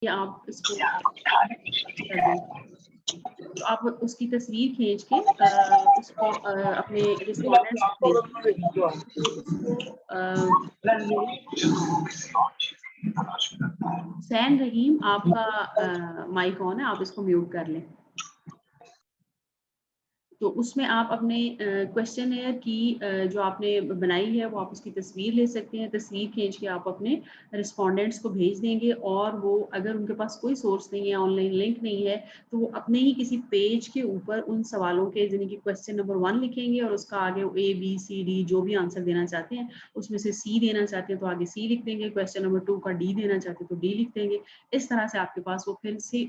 कि आप इसको कर दें, तो आप उसकी तस्वीर खींच के उसको अपने रिस्पोंडेंट्स को सैन रहीम, आपका माइक ऑन है, आप इसको म्यूट कर लें। तो उसमें आप अपने क्वेश्चनएयर की जो आपने बनाई है वो आप उसकी तस्वीर ले सकते हैं। तस्वीर खींच के आप अपने रिस्पोंडेंट्स को भेज देंगे, और वो अगर उनके पास कोई सोर्स नहीं है, ऑनलाइन लिंक नहीं है, तो वो अपने ही किसी पेज के ऊपर उन सवालों के, यानी कि क्वेश्चन नंबर 1 लिखेंगे और उसका आगे ABCD जो भी आंसर देना चाहते हैं, उसमें से C देना चाहते हैं तो आगे C लिख देंगे, क्वेश्चन नंबर 2 का D देना चाहते हैं तो D लिख देंगे। इस तरह से आपके पास वो फिर से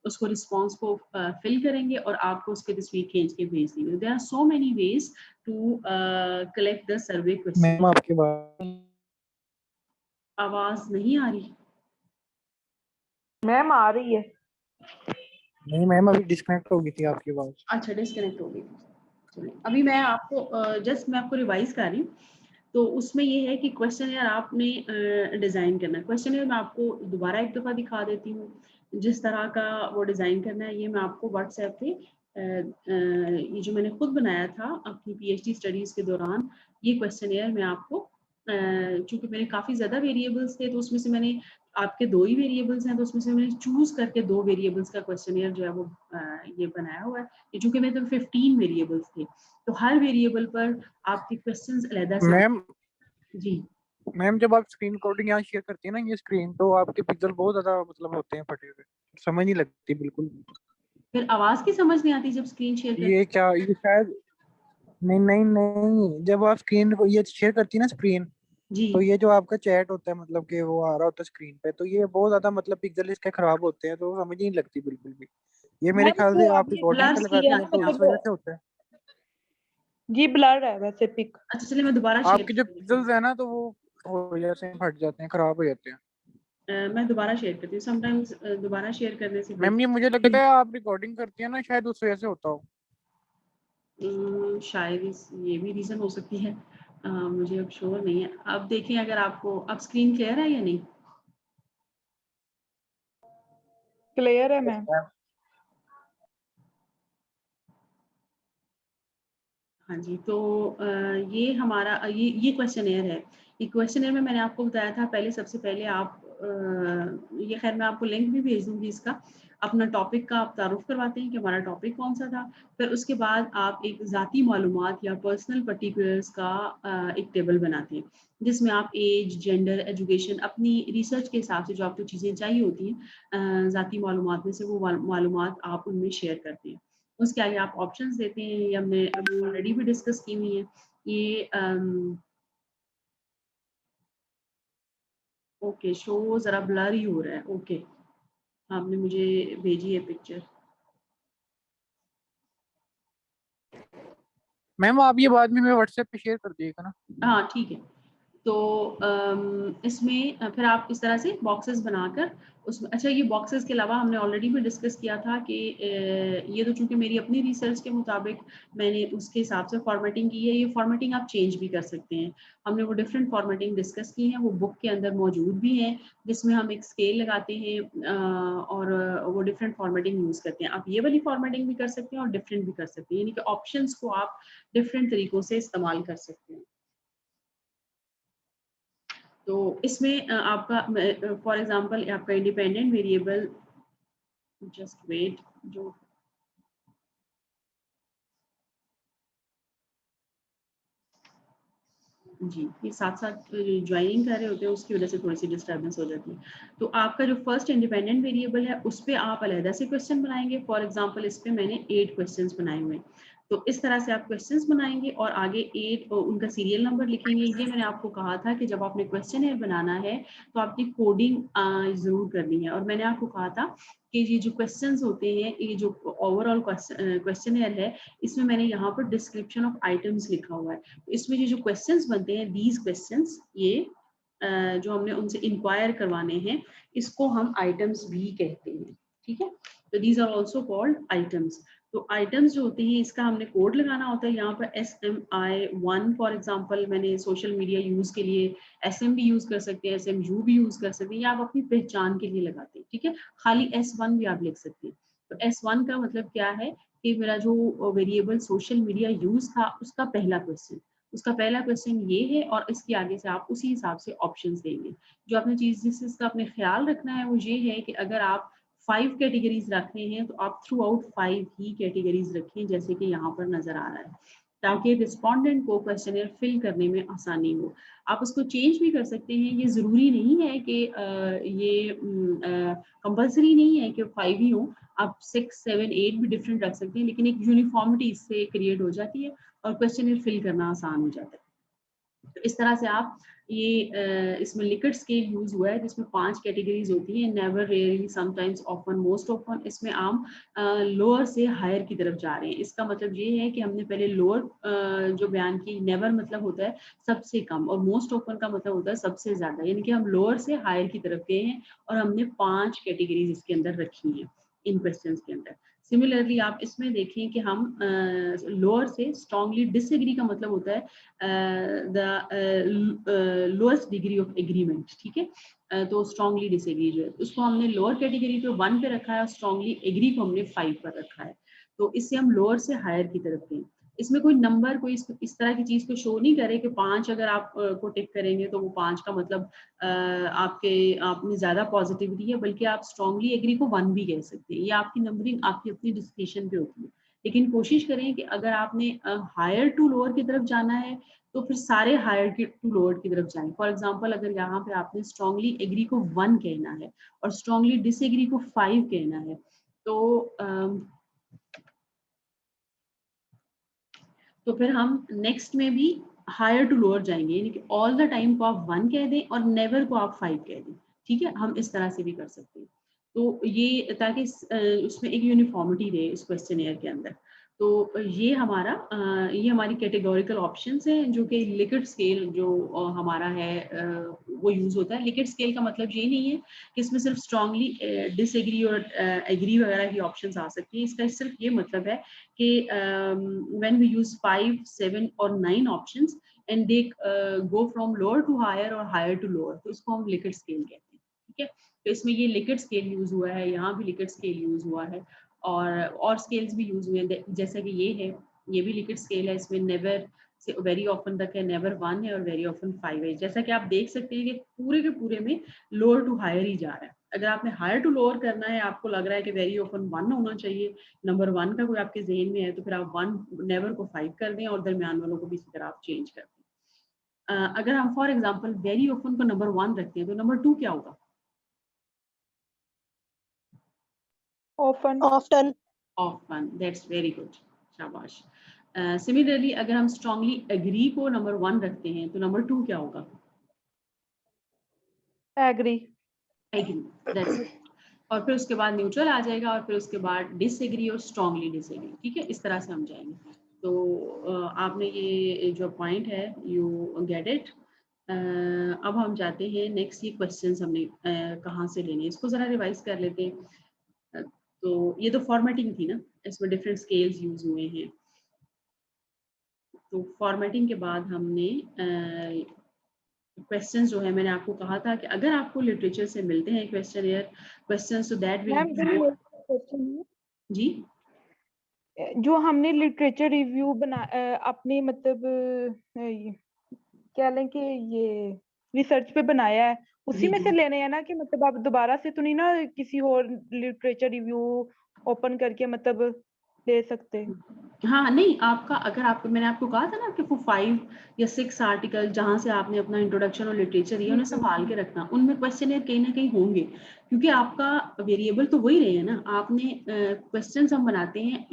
उसको रिस्पॉन्स को फिल करेंगे और आपको उसकी तस्वीर खींच के भेज देंगे। There are so many ways to collect the survey question. Ma'am आपकी बात आवाज नहीं आ रही? मैम आ रही है। नहीं मैम, अभी डिस्कनेक्ट हो गई थी आपकी आवाज। अच्छा, डिस्कनेक्ट हो गई। चलिए, अभी मैं आपको रिवाइज कर रही हूँ। तो उसमें ये है कि क्वेश्चनएयर आपने डिज़ाइन करना है। क्वेश्चनएयर मैं आपको दोबारा एक दफ़ा दिखा देती हूँ जिस तरह का वो डिज़ाइन करना है। ये मैं आपको व्हाट्सएप पे ये जो मैंने खुद बनाया था अपनी PhD स्टडीज़ के दौरान, ये क्वेश्चनएयर मैं आपको चूँकि मेरे काफ़ी ज़्यादा वेरिएबल्स थे, तो उसमें से मैंने, आपके 2 ही वेरिएबल्स हैं, तो उसमें से मैंने चूज़ करके 2 वेरिएबल्स का क्वेश्चनएयर जो है वो ये बनाया हुआ है। ये चूँकि मेरे तो 15 वेरिएबल्स थे, तो हर वेरिएबल पर आपके क्वेश्चंस अलग से मैम जी। मैम जब आप स्क्रीन रिकॉर्डिंग यहाँ शेयर करती है ना, ये स्क्रीन, तो आपके पिक्सल बहुत ज्यादा मतलब होते हैं फटे हुए, समझ नहीं लगती बिल्कुल। फिर आवाज की समझ नहीं आती जब स्क्रीन शेयर करते? ये क्या, ये शायद नहीं नहीं नहीं, जब आप स्क्रीन को ये शेयर करती है ना स्क्रीन, जी। तो ये जो आपका चैट होता है, मतलब कि वो आ रहा होता है स्क्रीन पे, तो ये बहुत ज्यादा मतलब पिक्सल इसके खराब होते हैं, तो समझ ही नहीं लगती बिल्कुल भी। ये मेरे मैम ख्याल तो से आप आपने रिकॉर्डिंग पे ब्लर्स लगाती किया हैं है तो मैं इस आपको। वजह से होता है। जी ब्लर है वैसे पिक। अच्छा, चलिए मैं दोबारा शेयर आपके जो कर देती हूँ। पिक्सल्स है ना, तो वो हो जाते हैं, फट जाते हैं, खराब हो जाते हैं। मैं दोबारा शेयर करती हूँ। समटाइम्स दोबारा शेयर करने से मैम ये मुझे लगता है आप रिकॉर्डिंग करती है ना, शायद उस वजह से होता हो। शायद ये भी रीजन हो सकती है। मुझे अब श्योर नहीं है। अब देखें, अगर आपको अब स्क्रीन क्लियर है या नहीं? क्लियर है मैम। हाँ जी, तो ये हमारा ये क्वेश्चनएयर है। ये क्वेश्चनएयर में मैंने आपको बताया था पहले, सबसे पहले आप ये खैर मैं आपको लिंक भी भेज दूँगी इसका। अपना टॉपिक का आप तारुफ़ करवाते हैं कि हमारा टॉपिक कौन-सा था। फिर उसके बाद आप एक ज़ाती मालूमात या पर्सनल पर्टिकुलर्स का एक टेबल बनाते हैं, जिसमें आप ऐज, जेंडर, एजुकेशन, अपनी रिसर्च के हिसाब से जो आपको चीज़ें चाहिए होती हैं ज़ाती मालूमात में से, वो मालूमात आप उनमें शेयर करते हैं। उसके आगे आप ऑप्शंस देते हैं, ये हमने अभी ऑलरेडी भी डिस्कस की हुई है। ये ओके, शो ज़रा ब्लर ही हो रहा है। ओके, आपने मुझे भेजी है पिक्चर। मैम आप ये बाद में मैं व्हाट्सएप पे शेयर कर दिएगा ना। हाँ, ठीक है। तो इसमें फिर आप इस तरह से बॉक्सेस बनाकर उसमें, अच्छा ये बॉक्सेस के अलावा हमने ऑलरेडी भी डिस्कस किया था कि ये तो चूंकि मेरी अपनी रिसर्च के मुताबिक मैंने उसके हिसाब से फॉर्मेटिंग की है। ये फॉर्मेटिंग आप चेंज भी कर सकते हैं। हमने वो डिफरेंट फॉर्मेटिंग डिस्कस की है, वो बुक के अंदर मौजूद भी हैं, जिसमें हम एक स्केल लगाते हैं और वो डिफरेंट फॉर्मेटिंग यूज़ करते हैं। आप ये वाली फॉर्मेटिंग भी कर सकते हैं और डिफरेंट भी कर सकते हैं, यानी कि ऑप्शंस को आप डिफरेंट तरीकों से इस्तेमाल कर सकते हैं। तो इसमें आपका फॉर एग्जांपल आपका इंडिपेंडेंट वेरिएबल, जस्ट वेट, जो जी, ये साथ-साथ जॉइनिंग कर रहे होते हैं, उसकी वजह से थोड़ी-सी डिस्टर्बेंस हो जाती है। तो आपका जो फर्स्ट इंडिपेंडेंट वेरिएबल है, उस पे आप अलहदा से क्वेश्चन बनाएँगे। फॉर एग्जांपल इस पे मैंने 8 क्वेश्चंस बनाए हुए हैं। तो इस तरह से आप क्वेश्चंस बनाएँगे और आगे 8 उनका सीरियल नंबर लिखेंगे। ये मैंने आपको कहा था कि जब आपने क्वेश्चनएयर बनाना है, तो आपकी कोडिंग ज़रूर करनी है, और मैंने आपको कहा था कि ये जो क्वेश्चंस होते हैं, ये जो ओवरऑल क्वेश्चनएयर है, इसमें मैंने यहाँ पर डिस्क्रिप्शन ऑफ आइटम्स लिखा हुआ है। इसमें ये जो क्वेश्चंस बनते हैं, दीज क्वेश्चंस, ये जो हमने उनसे इंक्वायर करवाने हैं, इसको हम आइटम्स भी कहते हैं। ठीक है, तो these are also called items. तो आइटम्स जो होते हैं इसका हमने कोड लगाना होता है। यहाँ पर SMI1 फॉर एग्जांपल मैंने सोशल मीडिया यूज के लिए SM भी यूज कर सकते हैं, SMU भी यूज कर सकते हैं, या आप अपनी पहचान के लिए लगाते हैं, ठीक है। खाली S1 भी आप लिख सकते हैं। तो S1 का मतलब क्या है कि मेरा जो वेरिएबल सोशल मीडिया यूज था उसका पहला क्वेश्चन ये है, और इसके आगे से आप उसी हिसाब से ऑप्शंस देंगे। जो आपने चीज जिसका आपने ख्याल रखना है वो ये है कि अगर आप 5 कैटेगरीज रख रहे हैं तो आप थ्रू आउट 5 ही कैटेगरीज रखें, जैसे कि यहाँ पर नजर आ रहा है, ताकि रिस्पोंडेंट को क्वेश्चनर फिल करने में आसानी हो। आप उसको चेंज भी कर सकते हैं, ये जरूरी नहीं है कि ये कंपलसरी नहीं है कि 5 ही हो, आप 6, 7, 8 भी डिफरेंट रख सकते हैं, लेकिन एक यूनिफॉर्मिटी इससे क्रिएट हो जाती है और क्वेश्चनर फिल करना आसान हो जाता है। तो इस तरह से आप ये इसमें लिकर्ट स्केल यूज हुआ है जिसमें 5 कैटेगरीज होती हैं, never, rarely, sometimes, often, most often. इसमें हम लोअर से हायर की तरफ जा रहे हैं। इसका मतलब ये है कि हमने पहले लोअर जो बयान की, नेवर मतलब होता है सबसे कम, और मोस्ट ऑफन का मतलब होता है सबसे ज्यादा, यानी कि हम लोअर से हायर की तरफ गए हैं और हमने 5 कैटेगरीज इसके अंदर रखी हैं इन क्वेश्चंस के अंदर। सिमिलरली आप इसमें देखें कि हम लोअर से स्ट्रांगली डिसएग्री का मतलब होता है the lowest degree of agreement, ठीक है। तो स्ट्रांगली डिसएग्री जो है उसको हमने लोअर कैटेगरी पे 1 पे रखा है और स्ट्रांगली एग्री को हमने 5 पर रखा है। तो इससे हम लोअर से हायर की तरफ गए। इसमें कोई नंबर, कोई इस तरह की चीज को शो नहीं करे कि 5 अगर आप को टिक करेंगे तो वो 5 का मतलब आप में ज्यादा पॉजिटिविटी है, बल्कि आप स्ट्रांगली एग्री को 1 भी कह सकते हैं। ये आपकी नंबरिंग आपकी अपनी डिस्कशन पे होती है, लेकिन कोशिश करें कि अगर आपने हायर टू लोअर की तरफ जाना है तो फिर सारे हायर टू लोअर की तरफ जाएं। फॉर एग्जांपल अगर यहाँ पे आपने स्ट्रांगली एग्री को 1 कहना है और स्ट्रांगली डिसएग्री को 5 कहना है, तो फिर हम नेक्स्ट में भी हायर टू लोअर जाएंगे, यानी कि ऑल द टाइम को आप 1 कह दें और नेवर को आप 5 कह दें, ठीक है। हम इस तरह से भी कर सकते हैं, तो ये ताकि उसमें एक यूनिफॉर्मिटी रहे इस क्वेश्चनएयर के अंदर। तो ये हमारी कैटेगोरिकल ऑप्शंस हैं, जो कि लिकर्ट स्केल जो हमारा है वो यूज होता है। लिकर्ट स्केल का मतलब ये नहीं है कि इसमें सिर्फ स्ट्रांगली डिसएग्री और एग्री वगैरह की ऑप्शंस आ सकती हैं। इसका सिर्फ ये मतलब है कि when we use 5, 7 और 9 options and they go from lower to higher और higher to lower, तो इसको हम लिकर्ट स्केल कहते हैं, ठीक है। तो इसमें ये लिकर्ट स्केल यूज हुआ है, यहाँ भी लिकर्ट स्केल यूज हुआ है, और स्केल्स भी यूज हुए हैं, जैसा कि ये भी लिकर्ट स्केल है। इसमें नेवर से वेरी ऑफन तक है, नेवर 1 है और वेरी ऑफन 5 है। जैसा कि आप देख सकते हैं कि पूरे के पूरे में लोअर टू हायर ही जा रहा है। अगर आपने हायर टू लोअर करना है, आपको लग रहा है कि वेरी ऑफन 1 होना चाहिए, नंबर 1 का कोई आपके जहन में है, तो फिर आप 1 नेवर को 5 कर दें और दरमियान वालों को भी इसी तरह आप चेंज कर दें। अगर हम फॉर एग्जांपल वेरी ऑफन को नंबर 1 रखते हैं तो नंबर 2 क्या होगा? Often. Often, that's very good, शाबाश। सिमिलरली अगर हम स्ट्रांगली एग्री को नंबर 1 रखते हैं तो नंबर 2 क्या होगा? एग्री। दैट्स, और फिर उसके बाद न्यूट्रल आ जाएगा और फिर उसके बाद डिसएग्री और स्ट्रांगली डिसएग्री, ठीक है। इस तरह से हम जाएंगे। तो आपने ये जो पॉइंट है यू गेट इट। अब हम जाते हैं नेक्स्ट, ये क्वेश्चंस हमने कहाँ से लेने, इसको जरा रिवाइज कर लेते हैं। तो ये तो फॉर्मेटिंग थी ना, इसमें डिफरेंट स्केल्स यूज हुए हैं। तो फॉर्मेटिंग के बाद हमने क्वेश्चंस जो है, मैंने आपको कहा था कि अगर आपको लिटरेचर से मिलते हैं क्वेश्चंस, तो दैट विल मैम जी जो हमने लिटरेचर रिव्यू अपने मतलब क्या लें कि ये रिसर्च पे बनाया है, उसी में से लेने हैं ना, कि मतलब आप दोबारा से तो नहीं ना किसी और लिटरेचर रिव्यू ओपन करके मतलब ले सकते? हाँ नहीं, आपका अगर आपको, मैंने आपको कहा था ना कि वो 5 या 6 आर्टिकल जहाँ से आपने अपना इंट्रोडक्शन और लिटरेचर ये उन्हें संभाल के रखना, उनमें क्वेश्चन कहीं ना कहीं होंगे, क्योंकि आपका वेरिएबल तो वही रहे हैं ना। आपने क्वेश्चंस हम बनाते हैं,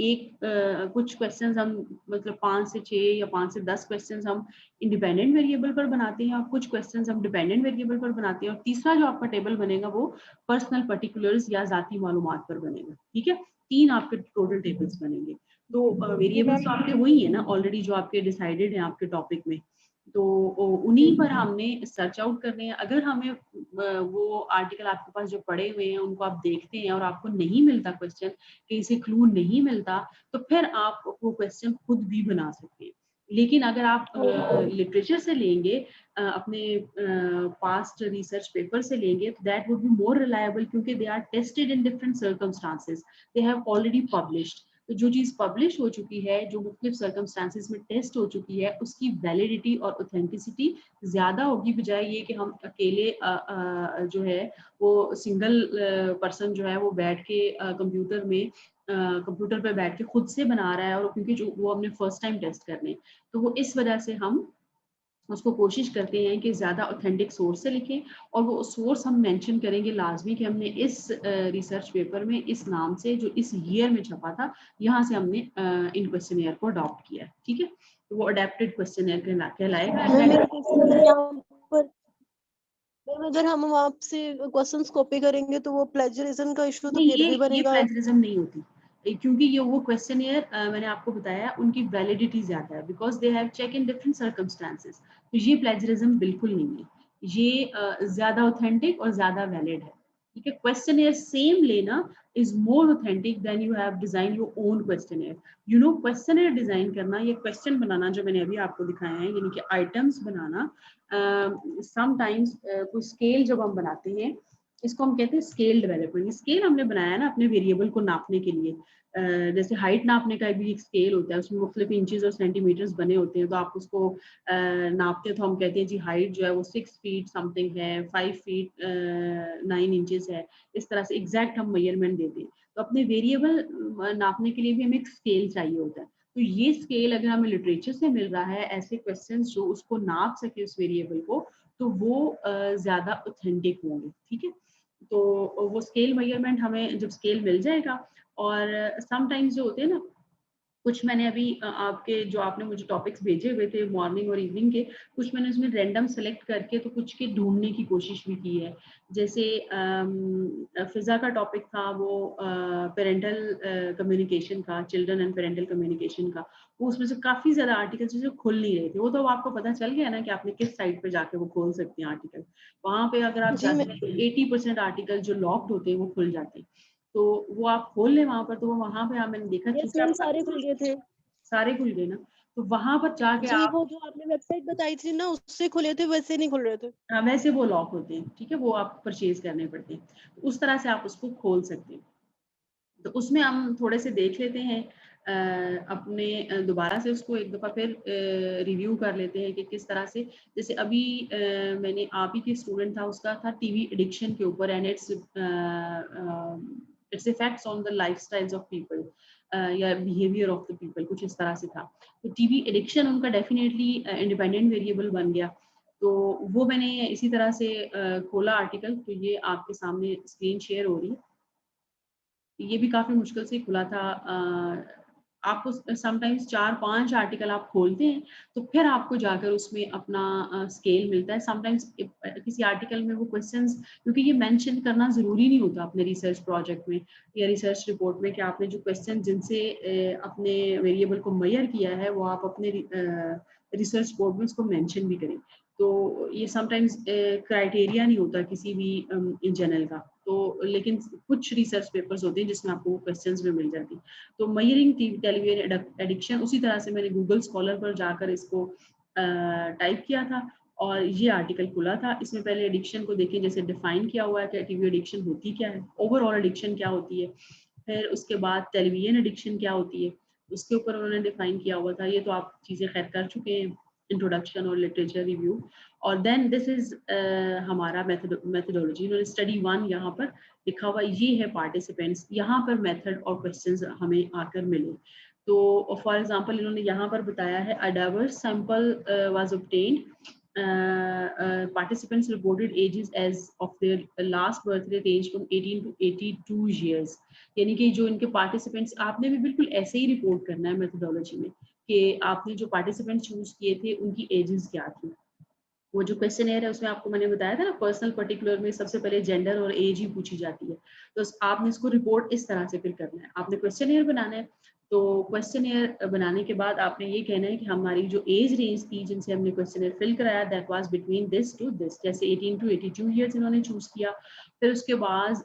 कुछ क्वेश्चंस हम मतलब 5 से 6 या 5 से 10 क्वेश्चंस हम इंडिपेंडेंट वेरिएबल पर बनाते हैं और कुछ क्वेश्चंस हम डिपेंडेंट वेरिएबल पर बनाते हैं, और तीसरा जो आपका टेबल बनेगा वो पर्सनल पर्टिकुलर्स या जाती मालूमात पर बनेगा, ठीक है। 3 आपके टोटल टेबल्स बनेंगे। तो वेरिएबल्स तो आपके वही है ना ऑलरेडी, जो आपके डिसाइडेड हैं आपके टॉपिक में। तो उन्हीं पर हमने सर्च आउट करने हैं। अगर हमें वो आर्टिकल आपके पास जो पड़े हुए हैं उनको आप देखते हैं और आपको नहीं मिलता क्वेश्चन, कहीं से क्लू नहीं मिलता, तो फिर आप वो क्वेश्चन खुद भी बना सकते हैं। लेकिन अगर आप लिटरेचर से लेंगे, अपने पास्ट रिसर्च पेपर से लेंगे, तो that would be more reliable, क्योंकि they are tested in different circumstances, they have already published. तो जो चीज़ पब्लिश हो चुकी है, जो मुख्तलिफ सर्कमस्टांसेस में टेस्ट हो चुकी है, उसकी वैलिडिटी और ऑथेंटिसिटी ज़्यादा होगी, बजाय ये कि हम अकेले जो है वो सिंगल पर्सन जो है वो बैठ के कंप्यूटर पे बैठ के खुद से बना रहा है, और क्योंकि जो वो हमने फर्स्ट टाइम टेस्ट करने, तो वो इस वजह से हम उसको कोशिश करते हैं कि ज़्यादा ऑथेंटिक सोर्स से लिखें, और वो सोर्स हम मेंशन करेंगे लाजमी कि हमने इस रिसर्च पेपर में इस नाम से जो इस ईयर में छपा था, यहाँ से हमने इन क्वेश्चनियर को अडॉप्ट किया, ठीक है। तो वो अडेप्टेड क्वेश्चनियर कहलाएगा। मेरा क्वेश्चन यहाँ पर, अगर हम आपसे क्वेश्चंस कॉपी करेंगे तो वो प्लेजरिज्म का इशू तो नहीं, फिर भी ये बनेगा। प्लेजरिज्म नहीं होती, क्योंकि ये वो क्वेश्चनियर मैंने आपको बताया उनकी वैलिडिटी ज्यादा है, because they have check in different circumstances. तो ये प्लेजरिज्म बिल्कुल नहीं है, ये ज्यादा ऑथेंटिक और ज्यादा वैलिड है, ठीक है। क्वेश्चनियर सेम लेना is more authentic than you have design your own questionnaire. You know, questionnaire design करना, ये क्वेश्चन बनाना जो मैंने अभी आपको दिखाया है, यानी कि आइटम्स बनाना, समटाइम्स कोई स्केल जब हम बनाते हैं, इसको हम कहते हैं स्केल डेवलपमेंट। स्केल हमने बनाया ना अपने वेरिएबल को नापने के लिए, जैसे हाइट नापने का भी एक स्केल होता है, उसमें मुख्तलिफ इंचेस और सेंटीमीटर्स बने होते हैं, तो आप उसको नापते हैं, तो हम कहते हैं जी हाइट जो है वो 6 फीट समथिंग है, 5 फीट 9 इंचेस है, इस तरह से एग्जैक्ट हम मेजरमेंट देते हैं। तो अपने वेरिएबल नापने के लिए भी हमें एक स्केल चाहिए होता है। तो ये स्केल अगर हमें लिटरेचर से मिल रहा है, ऐसे क्वेश्चंस जो उसको नाप सके उस वेरिएबल को, तो वो ज्यादा ऑथेंटिक होंगे, ठीक है। तो वो स्केल मेजरमेंट हमें जब स्केल मिल जाएगा, और समटाइम्स जो होते हैं ना, कुछ मैंने अभी आपके जो आपने मुझे टॉपिक्स भेजे हुए थे मॉर्निंग और इवनिंग के, कुछ मैंने उसमें रैंडम सेलेक्ट करके तो कुछ के ढूंढने की कोशिश भी की है। जैसे फिजा का टॉपिक था वो पेरेंटल कम्युनिकेशन का, चिल्ड्रन एंड पेरेंटल कम्युनिकेशन का, वो उसमें से काफी ज्यादा आर्टिकल्स जो खुल नहीं रहे थे। वो तो आपको पता चल गया ना कि आपने किस साइट पे जाके वो खोल सकते हैं आर्टिकल। वहां पे अगर आप जाते हैं तो 80% आर्टिकल जो लॉक्ड होते हैं वो खुल जाते हैं, तो वो आप खोल लें वहां पर। तो वो वहां पे मैंने देखा कि आप सारे खुल गए थे, सारे खुल गए ना, तो वहां पर जाके जी आप, वो जो आपने वेबसाइट बताई थी ना उससे खुले थे, वैसे नहीं खुल रहे थे। वैसे वो लॉक होते हैं, ठीक है, वो आप परचेज करने पड़ते हैं, तो उस तरह से आप उसको खोल सकते हैं। तो उसमें हम थोड़े से देख लेते हैं, अपने दोबारा से उसको एक दफ़ा फिर रिव्यू कर लेते हैं कि किस तरह से। जैसे अभी मैंने आप ही के स्टूडेंट था, उसका था टीवी एडिक्शन के ऊपर, and it's effects on the lifestyles of people या बिहेवियर ऑफ द पीपल, कुछ इस तरह से था। तो टीवी एडिक्शन उनका डेफिनेटली इंडिपेंडेंट वेरिएबल बन गया। तो वो मैंने इसी तरह से खोला आर्टिकल, तो ये आपके सामने स्क्रीन शेयर हो रही है। ये भी काफ़ी मुश्किल से खुला था। आपको समटाइम्स 4-5 आर्टिकल आप खोलते हैं, तो फिर आपको जाकर उसमें अपना स्केल मिलता है। समटाइम्स किसी आर्टिकल में वो क्वेश्चंस, क्योंकि ये मेंशन करना ज़रूरी नहीं होता अपने रिसर्च प्रोजेक्ट में या रिसर्च रिपोर्ट में कि आपने जो क्वेश्चन जिनसे अपने वेरिएबल को मेजर किया है, वो आप अपने रिसर्च बोर्ड में उसको मेंशन भी करें। तो ये समटाइम्स क्राइटेरिया नहीं होता किसी भी इन जनरल का। तो लेकिन कुछ रिसर्च पेपर्स होते हैं जिसमें आपको क्वेश्चंस में मिल जाती है। तो मेजरिंग टेलीविजन एडिक्शन, उसी तरह से मैंने गूगल स्कॉलर पर जाकर इसको टाइप किया था, और ये आर्टिकल खुला था। इसमें पहले एडिक्शन को देखें, जैसे डिफाइन किया हुआ है कि टीवी एडिक्शन होती क्या है, ओवरऑल एडिक्शन क्या होती है, फिर उसके बाद टेलीविजन एडिक्शन क्या होती है, उसके ऊपर उन्होंने डिफाइन किया हुआ था। ये तो आप चीज़ें खैर कर चुके हैं, इंट्रोडक्शन और लिटरेचर रिव्यू। और देन दिस इज हमारा मेथडोलॉजी। इन्होंने स्टडी 1 यहाँ पर लिखा हुआ, ये है पार्टिसिपेंट्स, यहाँ पर मेथड और क्वेश्चंस हमें आकर मिले। तो फॉर एग्जांपल इन्होंने यहाँ पर बताया है, a diverse sample was obtained, participants reported ages as of their last birth rate range from 18 to 82 years। यानी कि जो इनके पार्टिसिपेंट्स, आपने भी बिल्कुल ऐसे ही रिपोर्ट करना है मेथोडोलॉजी में, कि आपने जो पार्टिसिपेंट चूज किए थे उनकी एजेस क्या थी। वो जो क्वेश्चन है उसमें आपको मैंने बताया था ना, पर्सनल पर्टिकुलर में सबसे पहले जेंडर और एज ही पूछी जाती है। तो आपने इसको रिपोर्ट इस तरह से फिर करना है। आपने क्वेश्चन बनाना है, तो क्वेश्चनर बनाने के बाद आपने ये कहना है कि हमारी जो एज रेंज थी जिनसे हमने क्वेश्चनर फिल कराया that was between this to this, जैसे 18 टू 82 ईयर्स इन्होंने चूज किया। फिर उसके बाद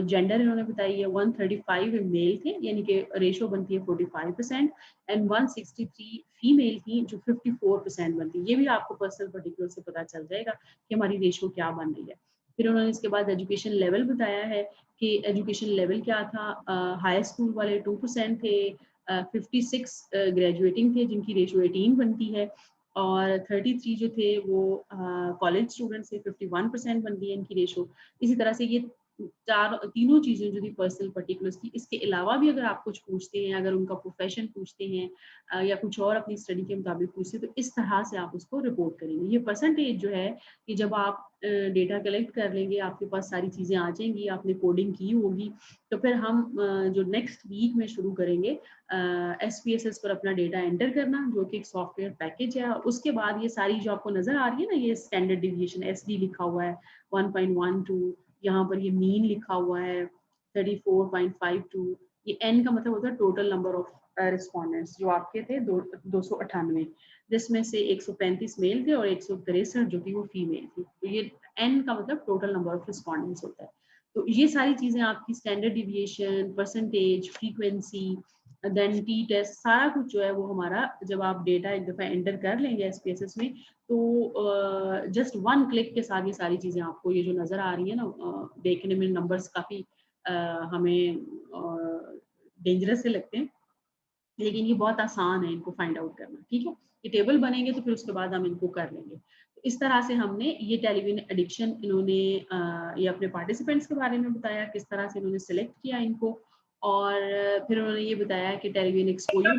जेंडर इन्होंने बताई है 135 मेल थे, यानी कि रेशो बनती है 45%, एंड 163 फीमेल थी जो 54% बनती है। ये भी आपको पर्सनल पर्टिकुलर से पता चल जाएगा कि हमारी रेशो क्या बन रही है। फिर उन्होंने इसके बाद एजुकेशन लेवल बताया है कि एजुकेशन लेवल क्या था। हाई स्कूल वाले 2% थे, 56 ग्रेजुएटिंग थे जिनकी रेशो 18 बनती है, और 33 जो थे वो कॉलेज स्टूडेंट से 51% बनती है इनकी रेशो। इसी तरह से ये तीनों चीजें जो थी पर्सनल पर्टिकुलर्स की। इसके अलावा भी अगर आप कुछ पूछते हैं, अगर उनका प्रोफेशन पूछते हैं या कुछ और अपनी स्टडी के मुताबिक पूछते हैं, तो इस तरह से आप उसको रिपोर्ट करेंगे। ये परसेंटेज जो है कि जब आप डेटा कलेक्ट कर लेंगे, आपके पास सारी चीजें आ जाएंगी, आपने कोडिंग की होगी, तो फिर हम जो नेक्स्ट वीक में शुरू करेंगे SPSS पर अपना डेटा एंटर करना, जो कि एक सॉफ्टवेयर पैकेज है। उसके बाद ये सारी जो आपको नजर आ रही है ना, ये स्टैंडर्ड डिविएशन SD लिखा हुआ है 1.12, यहाँ पर ये मीन लिखा हुआ है 34.52, ये n का मतलब होता है टोटल नंबर ऑफ रिस्पोंडेंट्स जो आपके थे 298, जिसमें से 135 मेल थे और 163 जो थी वो फीमेल थी। तो ये n का मतलब टोटल नंबर ऑफ रिस्पोंडेंट्स होता है। तो ये सारी चीजें आपकी standard deviation, percentage, frequency, then T test, सारा कुछ जो है वो हमारा जब आप डेटा एक दफा एंटर कर लेंगे SPSS में, तो जस्ट 1 क्लिक के साथ ये सारी चीजें आपको ये जो नजर आ रही है ना, देखने में नंबर्स काफी हमें डेंजरस से लगते हैं, लेकिन ये बहुत आसान है इनको फाइंड आउट करना। ठीक है, ये टेबल बनेंगे तो फिर उसके बाद हम इनको कर लेंगे। तो इस तरह से हमने ये टेलीविजन एडिक्शन, इन्होंने ये अपने पार्टिसिपेंट्स के बारे में बताया, किस तरह से इन्होंने सेलेक्ट किया इनको, और फिर उन्होंने ये बताया कि television exposure,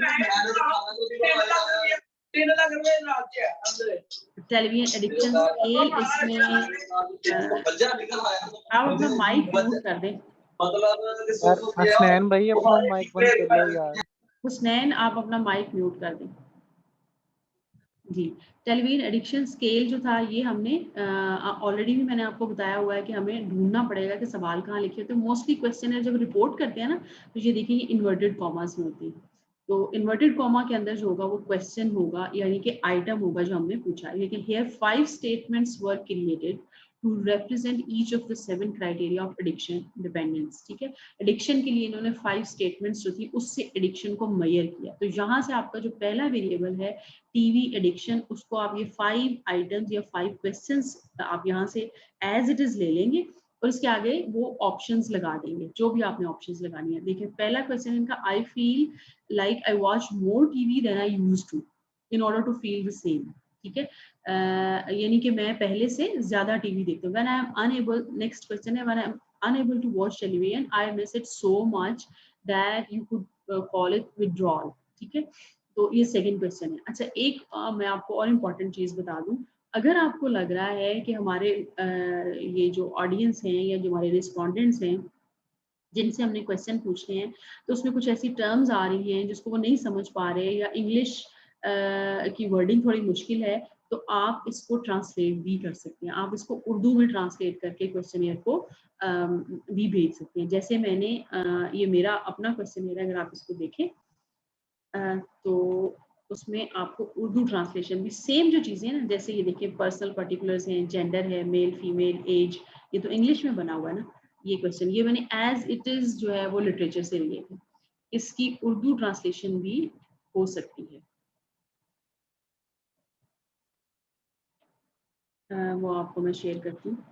television addiction scale, इसमें आप अपना माइक म्यूट कर दें। यार हसनैन भाई अपना माइक बंद कर लो यार। हुसनैन आप अपना माइक म्यूट कर दें जी। टेलीविजन एडिक्शन स्केल जो था ये हमने ऑलरेडी भी मैंने आपको बताया हुआ है कि हमें ढूंढना पड़ेगा कि सवाल कहाँ लिखे होते हैं। मोस्टली क्वेश्चन है जब रिपोर्ट करते हैं ना, तो ये देखिए इन्वर्टेड कॉमास में होती है। तो इन्वर्टेड कॉमा के अंदर जो होगा वो क्वेश्चन होगा, यानी कि आइटम होगा जो हमने पूछा है। लेकिन here 5 statements were created to represent each of the 7 criteria of addiction dependence. ठीक है, एडिक्शन के लिए इन्होंने 5 स्टेटमेंट्स जो थी उससे एडिक्शन को मेजर किया। तो यहाँ से आपका जो पहला वेरिएबल है टीवी एडिक्शन, उसको आप ये 5 आइटम्स या 5 क्वेश्चंस आप यहाँ से एज इट इज ले लेंगे और इसके आगे वो ऑप्शंस लगा देंगे, जो भी आपने ऑप्शंस लगानी है। देखिए पहला क्वेश्चन इनका, I feel like I watch more TV than I used to in order to feel the same. ठीक है, यानी कि मैं पहले से ज्यादा टीवी देखती हूँ। When I am unable, next question है, when I am unable to watch television I miss it so much that you could call it withdrawal. ठीक है, तो ये सेकंड क्वेश्चन है। अच्छा, एक मैं आपको और इम्पॉर्टेंट चीज बता दूं, अगर आपको लग रहा है कि हमारे ये जो ऑडियंस हैं या जो हमारे रिस्पोंडेंट्स हैं जिनसे हमने क्वेश्चन पूछे हैं, तो उसमें कुछ ऐसी टर्म्स आ रही हैं जिसको वो नहीं समझ पा रहे, या इंग्लिश की वर्डिंग थोड़ी मुश्किल है, तो आप इसको ट्रांसलेट भी कर सकते हैं। आप इसको उर्दू में ट्रांसलेट करके क्वेश्चनियर को भी भेज सकते हैं। जैसे मैंने ये मेरा अपना क्वेश्चनियर है, अगर आप इसको देखें तो उसमें आपको उर्दू ट्रांसलेशन भी सेम जो चीज़ें हैं ना, जैसे ये देखिए पर्सनल पर्टिकुलर्स हैं, जेंडर है, मेल फीमेल, एज, ये तो इंग्लिश में बना हुआ है ना ये क्वेश्चन, ये मैंने एज इट इज जो है वो लिटरेचर से लिए थे। इसकी उर्दू ट्रांसलेशन भी हो सकती है। वो आपको मैं शेयर करती हूँ।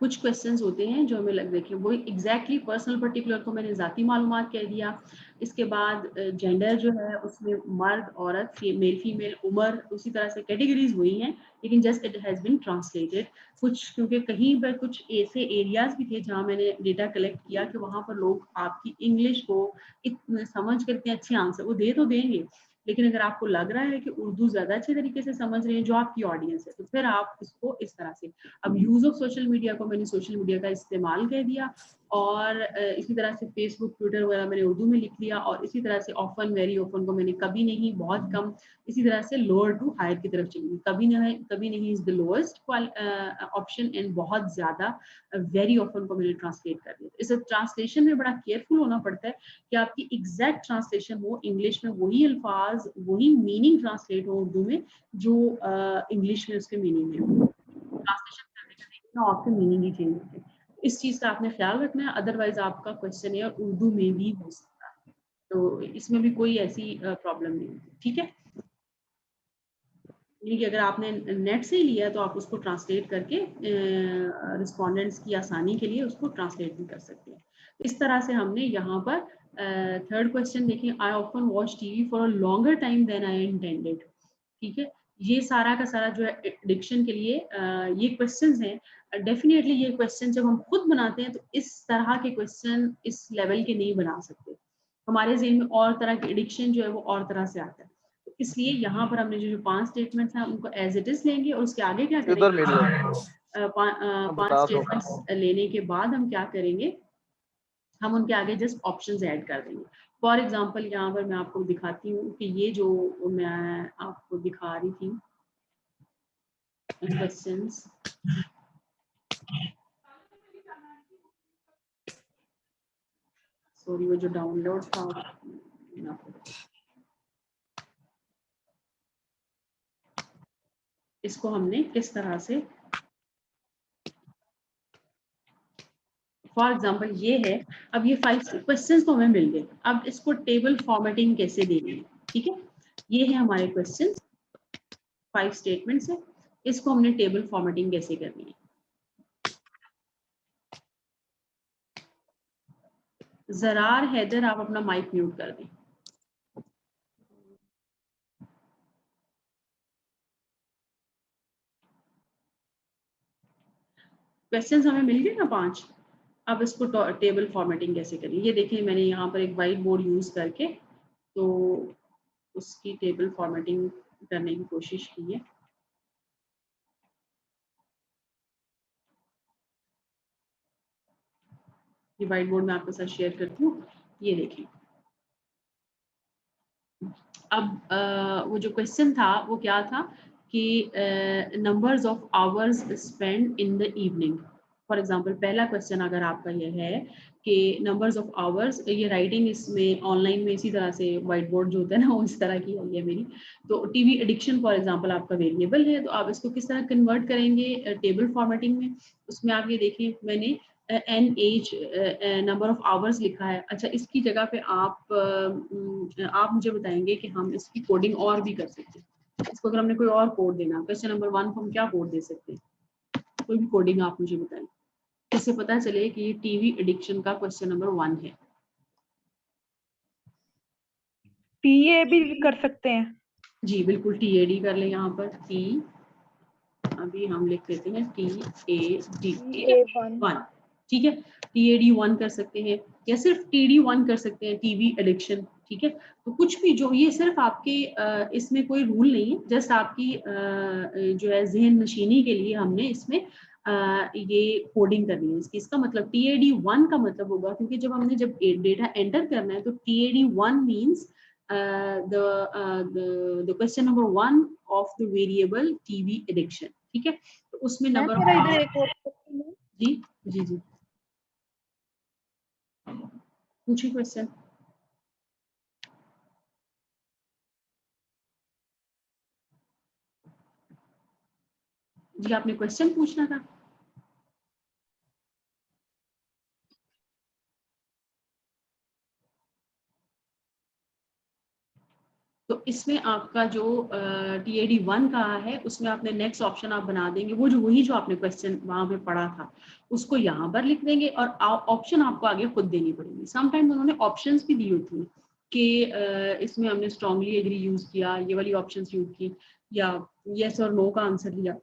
कुछ क्वेश्चंस होते हैं जो हमें देखिए वो एग्जैक्टली पर्सनल पर्टिकुलर को मैंने ज़ाती मालूमात कह दिया। इसके बाद जेंडर जो है उसमें मर्द औरत, मेल फीमेल, उम्र, उसी तरह से कैटेगरीज हुई हैं, लेकिन just it has been translated. कुछ क्योंकि कहीं पर कुछ ऐसे एरियाज भी थे जहाँ मैंने डेटा कलेक्ट किया कि वहाँ पर लोग आपकी इंग्लिश को इतने समझ करके अच्छे आंसर वो दे तो देंगे, लेकिन अगर आपको लग रहा है कि उर्दू ज्यादा अच्छे तरीके से समझ रहे हैं जो आपकी ऑडियंस है, तो फिर आप इसको इस तरह से, अब यूज ऑफ सोशल मीडिया को मैंने सोशल मीडिया का इस्तेमाल कह दिया, और इसी तरह से फेसबुक ट्विटर वगैरह मैंने उर्दू में लिख लिया, और इसी तरह से ऑफन वेरी ऑफन को मैंने कभी नहीं, बहुत कम, इसी तरह से लोअर टू हायर की तरफ चलेंगे, कभी नहीं is the lowest option, and बहुत ज्यादा वेरी ऑफन को मैंने ट्रांसलेट कर दिया। इस ट्रांसलेशन में बड़ा केयरफुल होना पड़ता है कि आपकी एग्जैक्ट ट्रांसलेशन हो, इंग्लिश में वही अल्फाज वही मीनिंग ट्रांसलेट हो उर्दू में जो इंग्लिश में उसके मीनिंग है। ट्रांसलेशन करने का देखना आपके मीनिंग ही चेंज होते हैं, इस चीज का आपने ख्याल रखना है, अदरवाइज आपका क्वेश्चन है उर्दू में भी हो सकता है, तो इसमें भी कोई ऐसी प्रॉब्लम नहीं है, ठीक है। कि अगर आपने नेट से लिया तो आप उसको ट्रांसलेट करके रिस्पोंडेंट्स की आसानी के लिए उसको ट्रांसलेट भी कर सकते हैं। इस तरह से हमने यहाँ पर थर्ड क्वेश्चन देखें, I often watch TV for a longer time than I intended, ठीक है। ये सारा का सारा जो है एडिक्शन के लिए ये क्वेश्चंस हैं। डेफिनेटली ये क्वेश्चन जब हम खुद बनाते हैं तो इस तरह के क्वेश्चन इस लेवल के नहीं बना सकते, हमारे ज़हन में और तरह के एडिक्शन जो है वो और तरह से आता है, इसलिए यहाँ पर हमने जो 5 स्टेटमेंट्स हैं उनको एज इट इज लेंगे, और उसके आगे क्या करेंगे, 5 स्टेटमेंट्स लेने के बाद हम क्या करेंगे, हम उनके आगे जस्ट ऑप्शंस ऐड कर देंगे। फॉर एग्जांपल यहाँ पर मैं आपको दिखाती हूँ कि ये जो मैं आपको दिखा रही थी क्वेश्चंस, सॉरी वो जो डाउनलोड था, इसको हमने किस तरह से, फॉर एग्जाम्पल ये है, अब ये 5 क्वेश्चंस तो हमें मिल गए, अब इसको टेबल फॉर्मेटिंग कैसे देनी है, ठीक है। ये है हमारे क्वेश्चंस, 5 स्टेटमेंट्स है, इसको हमने टेबल फॉर्मेटिंग कैसे करनी है। जरार हैदर आप अपना माइक म्यूट कर दें। क्वेश्चंस हमें मिल गए ना 5, अब इसको टेबल फॉर्मेटिंग कैसे करें, ये देखिए मैंने यहाँ पर एक वाइट बोर्ड यूज करके तो उसकी टेबल फॉर्मेटिंग करने की कोशिश की है। ये वाइट बोर्ड मैं आपके साथ शेयर करती हूँ, ये देखें। अब वो जो क्वेश्चन था वो क्या था कि numbers of hours spend in the evening. For example पहला क्वेश्चन अगर आपका ये है कि नंबर्स ऑफ आवर्स, ये राइटिंग इसमें ऑनलाइन में इसी तरह से वाइट बोर्ड जो होता है ना वो इस तरह की है मेरी। तो टीवी एडिक्शन फॉर एग्जांपल आपका वेरिएबल है, तो आप इसको किस तरह कन्वर्ट करेंगे टेबल फॉर्मेटिंग में। उसमें आप ये देखें मैंने an age number of hours लिखा है। अच्छा, इसकी जगह पे आप मुझे बताएंगे कि हम इसकी कोडिंग और भी कर सकते हैं। इसको अगर हमने कोई और कोड देना, क्वेश्चन नंबर 1 को हम क्या कोड दे सकते हैं, कोई भी कोडिंग आप मुझे बताएं, इससे पता चले कि ये टीवी एडिक्शन का क्वेश्चन नंबर 1 है। टीए भी कर सकते हैं जी बिल्कुल, टीएडी कर ले यहाँ पर, टी अभी हम लिख देते हैं टीएडी 1, ठीक है। टीएडी 1 कर सकते हैं या सिर्फ टीडी 1 कर सकते हैं, टीवी एडिक्शन, ठीक है। तो कुछ भी जो, ये सिर्फ आपके इसमें कोई रूल नहीं है, जस्ट आपकी जो है जहन नशीनी के लिए हमने इसमें ये कोडिंग करनी है इसकी। इसका मतलब टीएडी 1 का मतलब होगा, क्योंकि जब डेटा एंटर करना है तो TAD 1 means the question number 1 of the variable TV addiction, ठीक है। तो उसमें नंबर इधर एक और क्वेश्चन है। जी जी जी पूछिए क्वेश्चन। जी आपने क्वेश्चन पूछना था। तो इसमें आपका जो टीएडी 1 का है उसमें आपने नेक्स्ट ऑप्शन आप बना देंगे, वो जो वही जो आपने क्वेश्चन वहां पे पढ़ा था उसको यहाँ पर लिख देंगे, और ऑप्शन आपको आगे खुद देनी पड़ेगी। समटाइम उन्होंने ऑप्शंस भी दी होती हैं कि इसमें हमने स्ट्रांगली एग्री यूज किया, ये वाली ऑप्शंस यूज की, या यस और नो का आंसर दिया,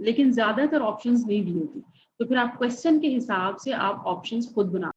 लेकिन ज्यादातर ऑप्शंस नहीं दी होती। तो फिर आप क्वेश्चन के हिसाब से आप ऑप्शंस खुद बना